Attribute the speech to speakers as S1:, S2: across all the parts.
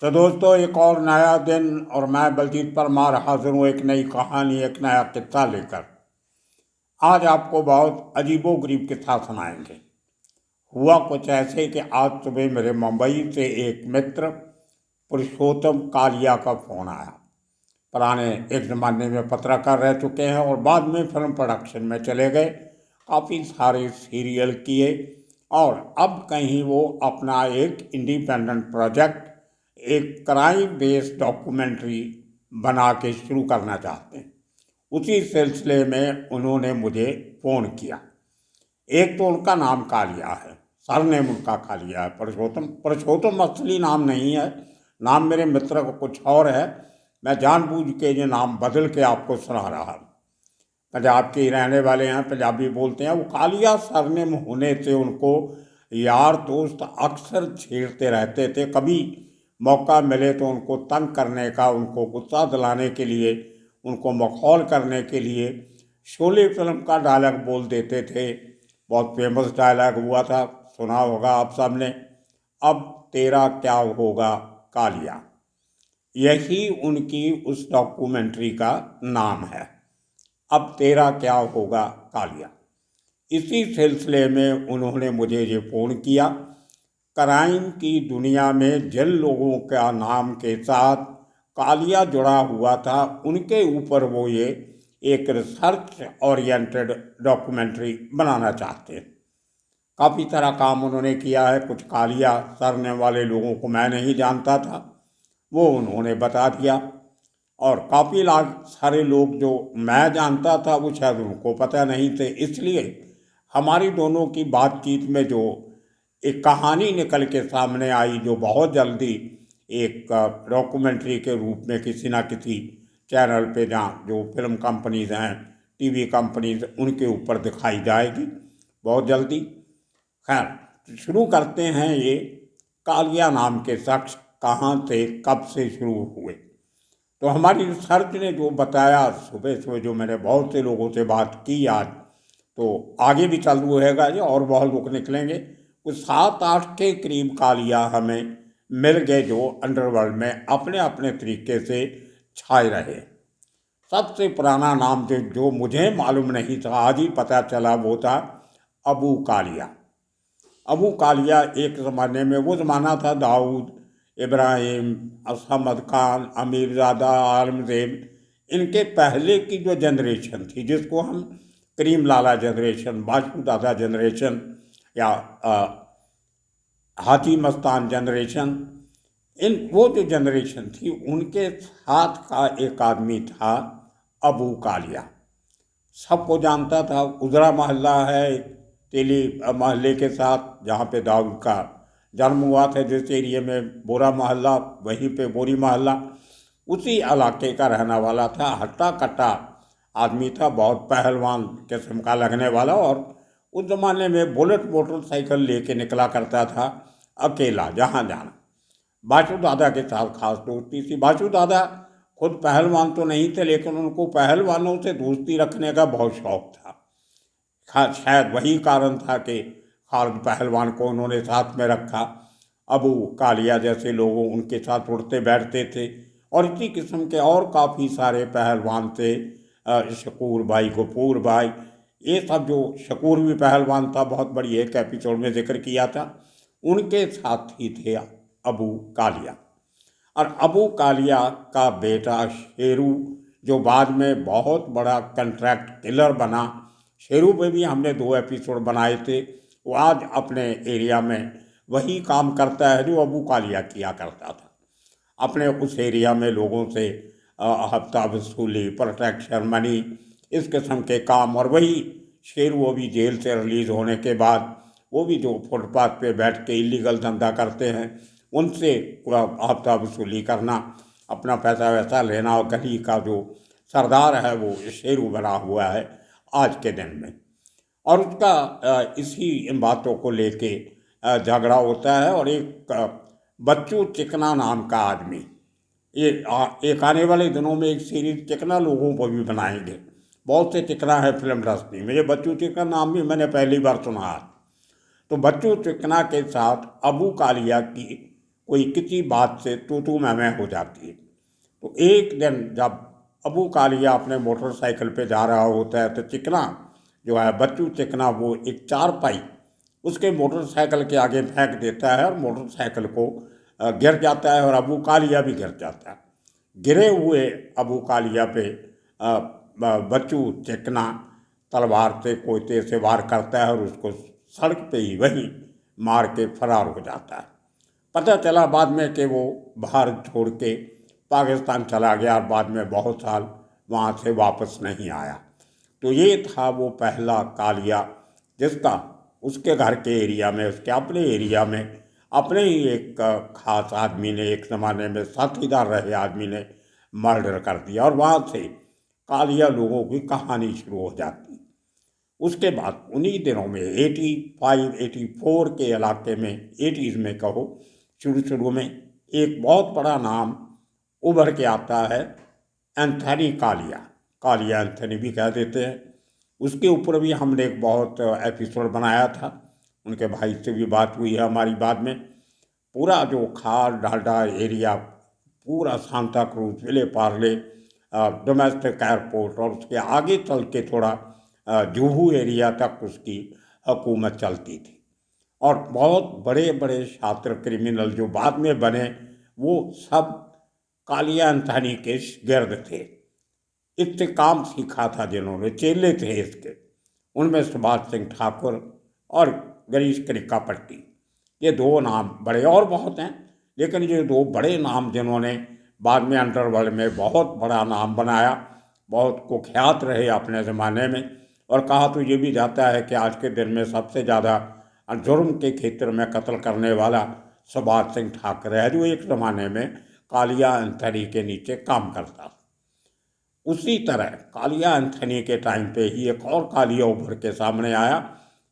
S1: तो दोस्तों, एक और नया दिन और मैं बलजीत परमार हाजिर हूँ एक नई कहानी, एक नया किस्सा लेकर। आज आपको बहुत अजीबोगरीब किस्सा सुनाएंगे। हुआ कुछ ऐसे कि आज सुबह मेरे मुंबई से एक मित्र पुरुषोत्तम कालिया का फ़ोन आया। पुराने एक ज़माने में पत्रकार रह चुके हैं और बाद में फिल्म प्रोडक्शन में चले गए, काफ़ी सारे सीरियल किए और अब कहीं वो अपना एक इंडिपेंडेंट प्रोजेक्ट, एक क्राइम बेस्ड डॉक्यूमेंट्री बना के शुरू करना चाहते हैं। उसी सिलसिले में उन्होंने मुझे फ़ोन किया। एक तो उनका नाम कालिया है, सरनेम उनका कालिया है, पुरुषोत्तम। पुरुषोत्तम असली नाम नहीं है, नाम मेरे मित्र को कुछ और है। मैं जानबूझ के ये नाम बदल के आपको सुना रहा हूँ। पंजाब के ही रहने वाले हैं, पंजाबी बोलते हैं। वो कालिया सरनेम होने से उनको यार दोस्त अक्सर छेड़ते रहते थे। कभी मौका मिले तो उनको तंग करने का, उनको गुस्सा दिलाने के लिए, उनको मखौल करने के लिए शोले फिल्म का डायलॉग बोल देते थे। बहुत फेमस डायलॉग हुआ था, सुना होगा आप सब ने। अब तेरा क्या होगा कालिया, यही उनकी उस डॉक्यूमेंट्री का नाम है। अब तेरा क्या होगा कालिया। इसी सिलसिले में उन्होंने मुझे ये फ़ोन किया। क्राइम की दुनिया में जिन लोगों का नाम के साथ कालिया जुड़ा हुआ था, उनके ऊपर वो ये एक रिसर्च ओरिएंटेड डॉक्यूमेंट्री बनाना चाहते हैं। काफ़ी सारा काम उन्होंने किया है। कुछ कालिया सरने वाले लोगों को मैं नहीं जानता था, वो उन्होंने बता दिया। और काफ़ी सारे लोग जो मैं जानता था वो शायद उनको पता नहीं थे। इसलिए हमारी दोनों की बातचीत में जो एक कहानी निकल के सामने आई, जो बहुत जल्दी एक डॉक्यूमेंट्री के रूप में किसी ना किसी चैनल पे, जहाँ जो फिल्म कंपनीज हैं, टीवी कंपनीज, उनके ऊपर दिखाई जाएगी बहुत जल्दी। खैर, शुरू करते हैं। ये कालिया नाम के शख्स कहाँ से, कब से शुरू हुए। तो हमारी रिसर्च ने जो बताया, सुबह सुबह जो मैंने बहुत से लोगों से बात की आज, तो आगे भी चालू रहेगा ये, और बहुत लोग निकलेंगे। कुछ 7-8 के करीब कालिया हमें मिल गए जो अंडरवर्ल्ड में अपने अपने तरीके से छाए रहे। सबसे पुराना नाम जो मुझे मालूम नहीं था, आज ही पता चला, वो था अबू कालिया। अबू कालिया एक ज़माने में, वो ज़माना था दाऊद इब्राहिम, असमद खान, अमीरज़ादा, आलमगीर, इनके पहले की जो जनरेशन थी, जिसको हम करीम लाला जनरेशन, बाशु दादा जनरेशन या हाजी मस्तान जनरेशन, इन वो जो जनरेशन थी, उनके साथ का एक आदमी था अबू कालिया। सबको जानता था। उजरा मोहल्ला है तेली मोहल्ले के साथ, जहाँ पे दाऊद का जन्म हुआ था, जिस एरिया में बोरा मोहल्ला, वहीं पे बोरी मोहल्ला, उसी इलाके का रहने वाला था। हट्टा कट्टा आदमी था, बहुत पहलवान किस्म का लगने वाला। और उस ज़माने में बुलेट मोटरसाइकिल लेके निकला करता था अकेला जहाँ जाना। बासु दादा के साथ खास दोस्ती थी। बासु दादा खुद पहलवान तो नहीं थे, लेकिन उनको पहलवानों से दोस्ती रखने का बहुत शौक था। शायद वही कारण था कि खालिद पहलवान को उन्होंने साथ में रखा। अबू कालिया जैसे लोगों उनके साथ उठते बैठते थे। और इसी किस्म के और काफ़ी सारे पहलवान थे। शकूर भाई, गफूर भाई, ये सब, जो शकूर भी पहलवान था, बहुत बड़ी एक एपिसोड में जिक्र किया था, उनके साथ ही थे अबू कालिया। और अबू कालिया का बेटा शेरू, जो बाद में बहुत बड़ा कंट्रैक्ट किलर बना, शेरू पे भी हमने 2 एपिसोड बनाए थे। वो आज अपने एरिया में वही काम करता है जो अबू कालिया किया करता था। अपने उस एरिया में लोगों से हफ्ता वसूली, प्रोटेक्शन मनी, इस किस्म के काम। और वही शेरू अभी जेल से रिलीज़ होने के बाद, वो भी जो फुटपाथ पे बैठ के इलीगल धंधा करते हैं, उनसे हफ्ता वसूली करना, अपना पैसा वैसा लेना। और गली का जो सरदार है वो शेरू बना हुआ है आज के दिन में। और उसका इसी इन बातों को लेके झगड़ा होता है। और एक बच्चू चिकना नाम का आदमी, एक आने वाले दिनों में एक सीरीज चिकना लोगों को भी बनाएंगे। बहुत से चिकना है फिल्म इंडस्ट्री में। ये बच्चू चिकना नाम भी मैंने पहली बार सुना है। तो बच्चू चिकना के साथ अबू कालिया की कोई किसी बात से तू मैं हो जाती है। तो एक दिन जब अबू कालिया अपने मोटरसाइकिल पे जा रहा होता है तो चिकना जो है, बच्चू चिकना, वो एक चारपाई उसके मोटरसाइकिल के आगे फेंक देता है और मोटरसाइकिल को गिर जाता है और अबू कालिया भी गिर जाता है। गिरे हुए अबू कालिया पे बच्चू चिकना तलवार से कोयते से वार करता है और उसको सड़क पे ही वहीं मार के फरार हो जाता है। पता चला बाद में कि वो बाहर छोड़ के पाकिस्तान चला गया और बाद में बहुत साल वहाँ से वापस नहीं आया। तो ये था वो पहला कालिया जिसका उसके घर के एरिया में, उसके अपने एरिया में, अपने ही एक खास आदमी ने, एक ज़माने में साथीदार रहे आदमी ने मर्डर कर दिया और वहाँ से कालिया लोगों की कहानी शुरू हो जाती। उसके बाद उन्हीं दिनों में 85-84 के इलाके में, 80s में कहो, शुरू में एक बहुत बड़ा नाम उभर के आता है, एंथनी कालिया। कालिया एंथनी भी कह देते हैं। उसके ऊपर भी हमने एक बहुत एपिसोड बनाया था, उनके भाई से भी बात हुई है हमारी बाद में। पूरा जो खार डालडा एरिया, पूरा Santa cruise, Vile Parle, domestic airport और उसके आगे चल के थोड़ा जुहू एरिया तक उसकी हुकूमत चलती थी। और बहुत बड़े बड़े छात्र क्रिमिनल जो बाद में बने वो सब कालिया एंथनी के गिर्द थे। इससे काम सीखा था जिन्होंने, चेले थे इसके, उनमें सुभाष सिंह ठाकुर और गिरीश क्रिकापट्टी। ये दो नाम बड़े, और बहुत हैं, लेकिन ये दो बड़े नाम जिन्होंने बाद में अंडरवर्ल्ड में बहुत बड़ा नाम बनाया, बहुत कुख्यात रहे अपने ज़माने में। और कहा तो ये भी जाता है कि आज के दिन में सबसे ज़्यादा जुर्म के क्षेत्र में कत्ल करने वाला सुभाष सिंह ठाकुर है, जो एक ज़माने में कालिया एंथनी के नीचे काम करता था। उसी तरह कालिया एंथनी के टाइम पे ही एक और कालिया उभर के सामने आया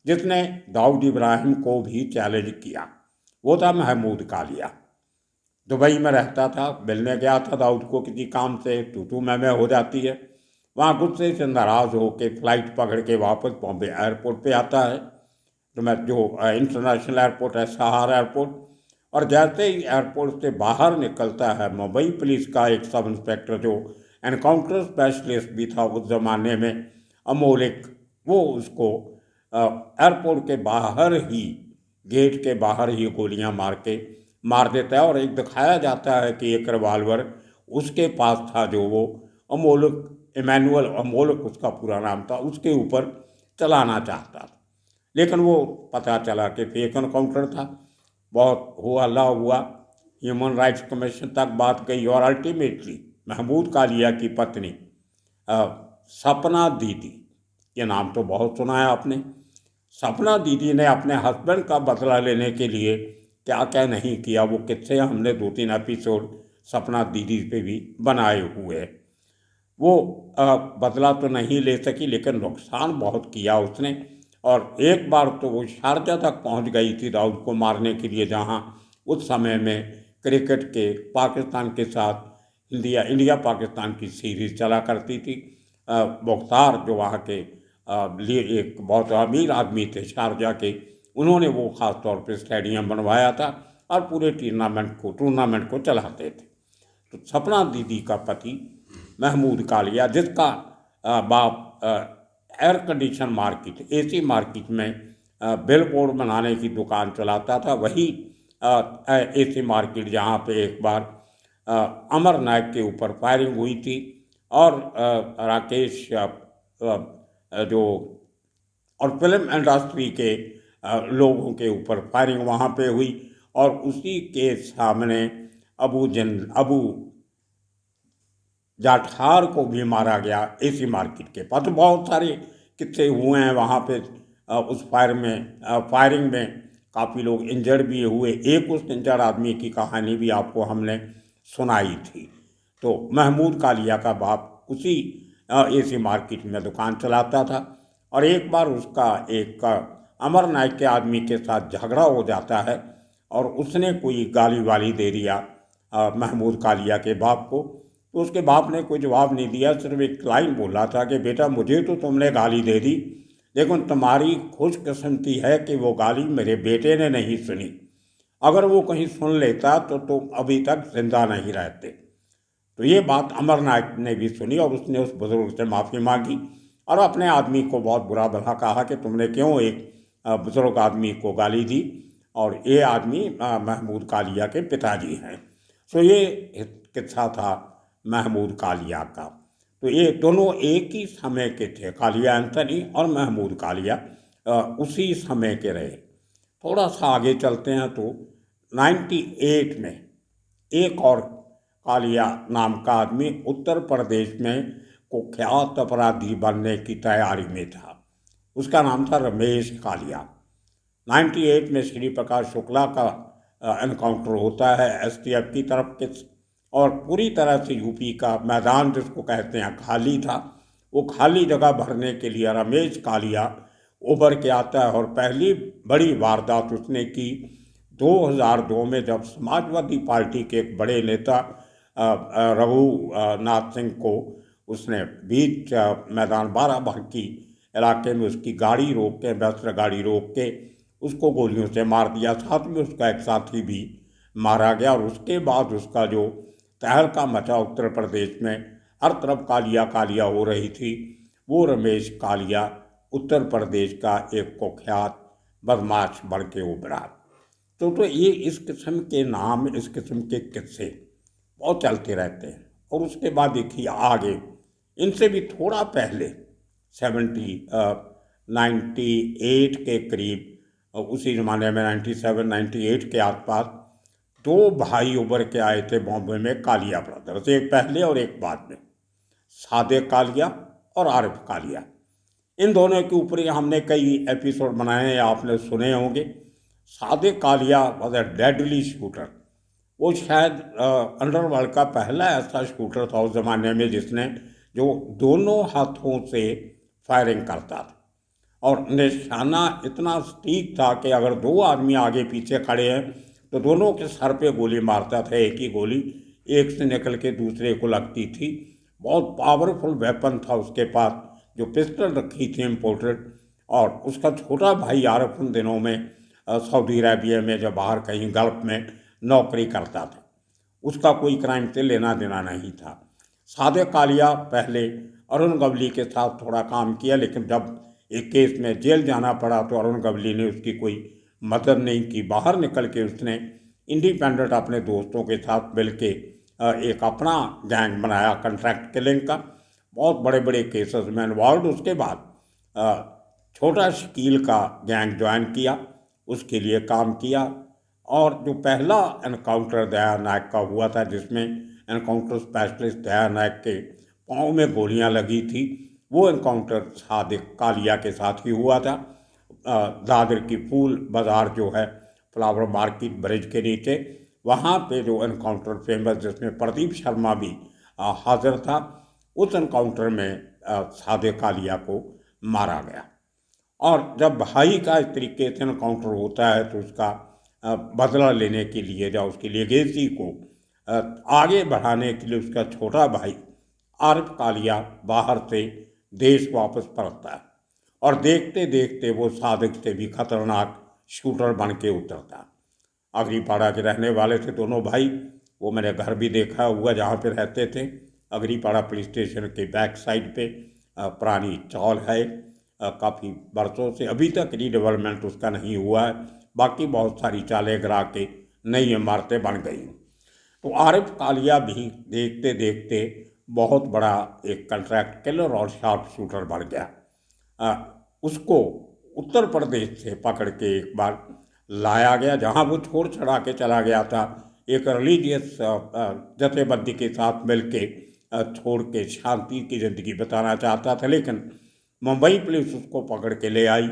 S1: जिसने दाऊद इब्राहिम को भी चैलेंज किया। वो था महमूद कालिया। दुबई में रहता था, मिलने गया था दाऊद को किसी काम से, तू मैं हो जाती है। वहाँ गुस्से से नाराज़ होकर फ्लाइट पकड़ के वापस बॉम्बे एयरपोर्ट पे आता है, तो मैं जो इंटरनेशनल एयरपोर्ट है, सहारा एयरपोर्ट। और जैसे ही एयरपोर्ट से बाहर निकलता है, मुंबई पुलिस का एक सब इंस्पेक्टर जो एनकाउंटर स्पेशलिस्ट भी था उस ज़माने में, अमोलिक, वो उसको एयरपोर्ट के बाहर ही, गेट के बाहर ही गोलियां मार देता है। और एक दिखाया जाता है कि एक रिवाल्वर उसके पास था जो वो अमोलिक, इमैनुअल अमोलिक उसका पूरा नाम था, उसके ऊपर चलाना चाहता था, लेकिन वो पता चला कि फेक एनकाउंटर था। बहुत हुआ हल्ला हुआ, ह्यूमन राइट्स कमीशन तक बात गई और अल्टीमेटली महमूद कालिया की पत्नी सपना दीदी, ये नाम तो बहुत सुना है आपने, सपना दीदी ने अपने हस्बैंड का बदला लेने के लिए क्या क्या नहीं किया, वो किससे हमने 2-3 एपिसोड सपना दीदी पे भी बनाए हुए। वो बदला तो नहीं ले सकी, लेकिन नुकसान बहुत किया उसने। और एक बार तो वो शारजा तक पहुंच गई थी दाऊद को मारने के लिए, जहां उस समय में क्रिकेट के पाकिस्तान के साथ इंडिया पाकिस्तान की सीरीज चला करती थी। मुख्तार जो वहाँ के लिए एक बहुत अमीर आदमी थे शारजा के, उन्होंने वो ख़ास तौर पे स्टेडियम बनवाया था और पूरे टूर्नामेंट को चलाते थे। तो सपना दीदी का पति महमूद कालिया, जिसका बाप air condition market, AC market में बिलबोर्ड बनाने की दुकान चलाता था, वही एसी मार्केट जहाँ पे एक बार अमर नायक के ऊपर फायरिंग हुई थी और राकेश जो और फिल्म इंडस्ट्री के लोगों के ऊपर फायरिंग वहाँ पे हुई। और उसी के सामने अबू जाठार को भी मारा गया एसी मार्केट के पास। तो बहुत सारे किस्से हुए हैं वहाँ पे। उस फायरिंग में काफ़ी लोग इंजर्ड भी हुए। एक उस इंजर्ड आदमी की कहानी भी आपको हमने सुनाई थी। तो महमूद कालिया का बाप उसी एसी मार्केट में दुकान चलाता था और एक बार उसका एक अमर नायक के आदमी के साथ झगड़ा हो जाता है और उसने कोई गाली वाली दे दिया महमूद कालिया के बाप को। तो उसके बाप ने कोई जवाब नहीं दिया, सिर्फ एक लाइन बोला था कि बेटा मुझे तो तुमने गाली दे दी, लेकिन तुम्हारी खुशकिस्मती है कि वो गाली मेरे बेटे ने नहीं सुनी। अगर वो कहीं सुन लेता तो अभी तक जिंदा नहीं रहते। तो ये बात अमर नायक ने भी सुनी और उसने उस बुजुर्ग से माफ़ी मांगी और अपने आदमी को बहुत बुरा भला कहा कि तुमने क्यों एक बुजुर्ग आदमी को गाली दी, और ये आदमी महमूद कालिया के पिताजी हैं। तो ये किस्सा था महमूद कालिया का। तो ये दोनों एक ही समय के थे, कालिया एंथनी और महमूद कालिया उसी समय के रहे। थोड़ा सा आगे चलते हैं तो 98 में एक और कालिया नाम का आदमी उत्तर प्रदेश में कुख्यात अपराधी बनने की तैयारी में था। उसका नाम था रमेश कालिया। 98 में श्री प्रकाश शुक्ला का एनकाउंटर होता है एसटीएफ की तरफ के, और पूरी तरह से यूपी का मैदान जिसको कहते हैं खाली था। वो खाली जगह भरने के लिए रमेश कालिया उभर के आता है और पहली बड़ी वारदात उसने की 2002 में, जब समाजवादी पार्टी के एक बड़े नेता रघुनाथ सिंह को उसने बीच मैदान बाराबंकी इलाके में उसकी गाड़ी रोक के, वस्त्र गाड़ी रोक के उसको गोलियों से मार दिया। साथ में उसका एक साथी भी मारा गया। और उसके बाद उसका जो तहलका मचा उत्तर प्रदेश में, हर तरफ कालिया कालिया हो रही थी, वो रमेश कालिया उत्तर प्रदेश का एक कुख्यात बदमाश बन के उभरा। तो ये इस किस्म के नाम, इस किस्म के किस्से बहुत चलते रहते हैं। और उसके बाद देखिए आगे इनसे भी थोड़ा पहले 98 के करीब, उसी ज़माने में 97-98 के आसपास दो भाई उभर के आए थे बॉम्बे में, कालिया ब्रदर्स, एक पहले और एक बाद में, सादिक कालिया और आरिफ कालिया। इन दोनों के ऊपर हमने कई एपिसोड बनाए हैं, आपने सुने होंगे। Sadiq Kalia was a deadly shooter. वो शायद अंडरवर्ल्ड का पहला ऐसा शूटर था उस ज़माने में जिसने जो दोनों हाथों से फायरिंग करता था, और निशाना इतना सटीक था कि अगर दो आदमी आगे पीछे खड़े हैं तो दोनों के सर पे गोली मारता था। एक ही गोली एक से निकल के दूसरे को लगती थी। बहुत पावरफुल वेपन था उसके पास, जो पिस्टल रखी थी इम्पोर्टेड। और उसका छोटा भाई आरिफ उन दिनों में सऊदी अरेबिया में, जब बाहर कहीं गल्फ में नौकरी करता था, उसका कोई क्राइम से लेना देना नहीं था। सादिक कालिया पहले अरुण गवली के साथ थोड़ा काम किया, लेकिन जब एक केस में जेल जाना पड़ा तो अरुण गवली ने उसकी कोई मदद नहीं की। बाहर निकल के उसने इंडिपेंडेंट अपने दोस्तों के साथ मिल के एक अपना गैंग बनाया कंट्रैक्ट किलिंग का, बहुत बड़े बड़े केसेस में इन्वॉल्व। उसके बाद छोटा शकील का गैंग ज्वाइन किया, उसके लिए काम किया। और जो पहला एनकाउंटर दया नायक का हुआ था, जिसमें एनकाउंटर स्पेशलिस्ट दया नायक के पाँव में गोलियां लगी थी, वो एनकाउंटर सादिक कालिया के साथ ही हुआ था। दादर की फूल बाज़ार जो है, फ्लावर मार्केट ब्रिज के नीचे, वहाँ पे जो एनकाउंटर फेमस, जिसमें प्रदीप शर्मा भी हाजिर था, उस एनकाउंटर में सादिक कालिया को मारा गया। और जब भाई का इस तरीके से एनकाउंटर होता है तो उसका बदला लेने के लिए या उसकी लेगेसी को आगे बढ़ाने के लिए उसका छोटा भाई आरिफ कालिया बाहर से देश वापस परतता है, और देखते देखते वो सादिक से भी खतरनाक शूटर बन के उतरता। अगरीपाड़ा के रहने वाले थे दोनों भाई। वो मैंने घर भी देखा हुआ जहाँ पे रहते थे, अगरीपाड़ा पुलिस स्टेशन के बैक साइड पे पुरानी चौल है, काफ़ी बरसों से, अभी तक रीडेवलपमेंट उसका नहीं हुआ है। बाकी बहुत सारी चालें गिरा के नई इमारतें बन गई। तो आरिफ कालिया भी देखते देखते बहुत बड़ा एक कंट्रैक्ट किलर और शार्प शूटर बन गया। उसको उत्तर प्रदेश से पकड़ के एक बार लाया गया, जहाँ वो छोड़ छड़ा के चला गया था। एक रिलीजियस जथेबंदी के साथ मिलके छोड़ के शांति की ज़िंदगी बिताना चाहता था, लेकिन मुंबई पुलिस उसको पकड़ के ले आई।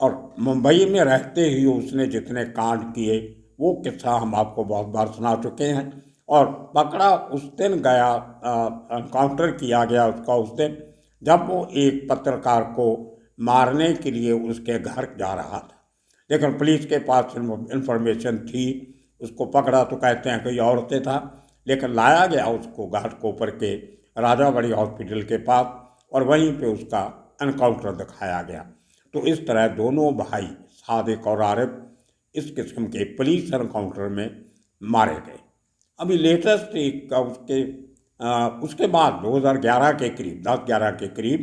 S1: और मुंबई में रहते ही उसने जितने कांड किए वो किस्सा हम आपको बहुत बार सुना चुके हैं। और पकड़ा उस दिन गया, एनकाउंटर किया गया उसका उस दिन, जब वो एक पत्रकार को मारने के लिए उसके घर जा रहा था। लेकिन पुलिस के पास इंफॉर्मेशन थी, उसको पकड़ा तो कहते हैं कोई और से था, लेकिन लाया गया उसको घाटकोपर के राजाबड़ी हॉस्पिटल के पास, और वहीं पे उसका एनकाउंटर दिखाया गया। तो इस तरह दोनों भाई सादिक और आरिफ इस किस्म के पुलिस एनकाउंटर में मारे गए। अभी लेटेस्ट एक उसके बाद 2011 के करीब 10-11 के करीब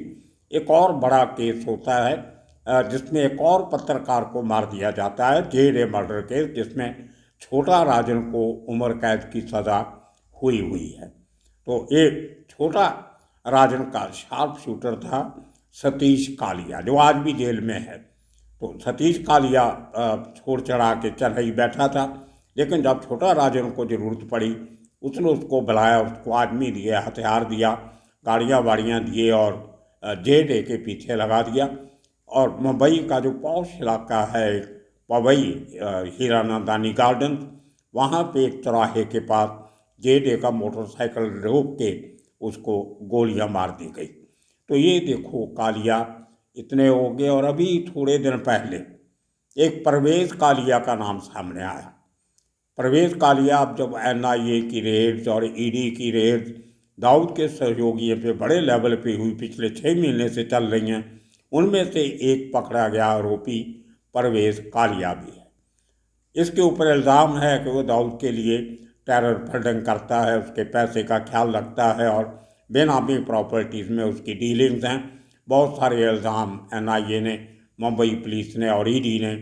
S1: एक और बड़ा केस होता है जिसमें एक और पत्रकार को मार दिया जाता है, जे.डे. मर्डर केस, जिसमें छोटा राजन को उम्र कैद की सज़ा हुई है। तो एक छोटा राजन का शार्प शूटर था सतीश कालिया, जो आज भी जेल में है। तो सतीश कालिया छोड़ चढ़ा के चल ही बैठा था, लेकिन जब छोटा राजन को ज़रूरत पड़ी उसने उसको बुलाया, उसको आदमी दिए, हथियार दिया, गाड़ियाँ वाड़ियाँ दिए और जे.डे. के पीछे लगा दिया। और मुंबई का जो पॉश इलाका है पवई, हीरानंदानी गार्डन, वहाँ पे एक चौराहे के पास जे.डे. का मोटरसाइकिल रोक के उसको गोलियां मार दी गई। तो ये देखो, कालिया इतने हो गए। और अभी थोड़े दिन पहले एक परवेज़ कालिया का नाम सामने आया। परवेज़ कालिया, अब जब NIA की रेड्स और ED की रेड्स दाऊद के सहयोगियों पे बड़े लेवल पे हुई, पिछले 6 महीने से चल रही हैं, उनमें से एक पकड़ा गया आरोपी परवेज़ कालिया भी है। इसके ऊपर इल्ज़ाम है कि वो दाऊद के लिए टेरर फंडिंग करता है, उसके पैसे का ख्याल रखता है और बेनामी प्रॉपर्टीज़ में उसकी डीलिंग्स हैं। बहुत सारे इल्ज़ाम NIA ने, मुंबई पुलिस ने और ED ने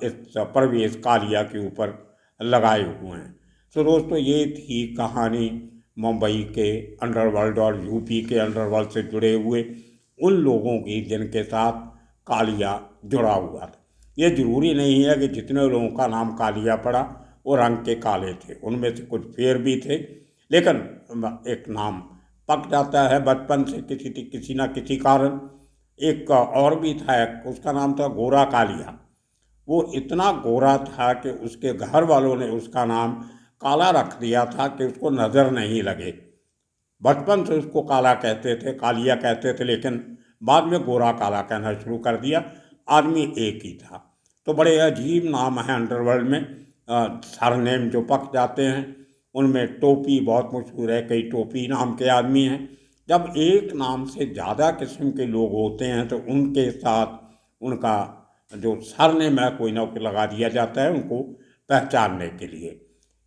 S1: इस परवेज़ कालिया के ऊपर लगाए हुए हैं। तो दोस्तों, ये थी कहानी मुंबई के अंडरवर्ल्ड और UP के अंडरवर्ल्ड से जुड़े हुए उन लोगों की जिनके साथ कालिया जुड़ा हुआ था। ये ज़रूरी नहीं है कि जितने लोगों का नाम कालिया पड़ा वो रंग के काले थे, उनमें से कुछ फेर भी थे, लेकिन एक नाम पक जाता है बचपन से किसी ना किसी कारण। एक और भी था, उसका नाम था गोरा कालिया। वो इतना गोरा था कि उसके घर वालों ने उसका नाम काला रख दिया था कि उसको नज़र नहीं लगे। बचपन से उसको काला कहते थे, कालिया कहते थे, लेकिन बाद में गोरा काला कहना शुरू कर दिया। आदमी एक ही था। तो बड़े अजीब नाम हैं अंडरवर्ल्ड में, सरनेम जो पक जाते हैं। उनमें टोपी बहुत मशहूर है, कई टोपी नाम के आदमी हैं। जब एक नाम से ज़्यादा किस्म के लोग होते हैं तो उनके साथ उनका जो सरनेम है कोई ना कोई लगा दिया जाता है उनको पहचानने के लिए।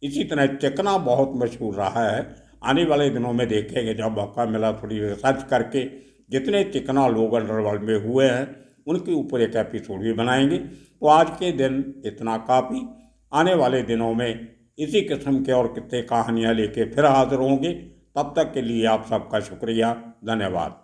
S1: इसी तरह चिकना बहुत मशहूर रहा है। आने वाले दिनों में देखेंगे, जब मौका मिला थोड़ी रिसर्च करके, जितने चिकना लोग अंडरवर्ल्ड में हुए हैं उनके ऊपर एक एपिसोड भी बनाएंगे। तो आज के दिन इतना काफ़ी। आने वाले दिनों में इसी किस्म के और कितने कहानियाँ लेके फिर हाजिर होंगे। तब तक के लिए आप सबका शुक्रिया, धन्यवाद।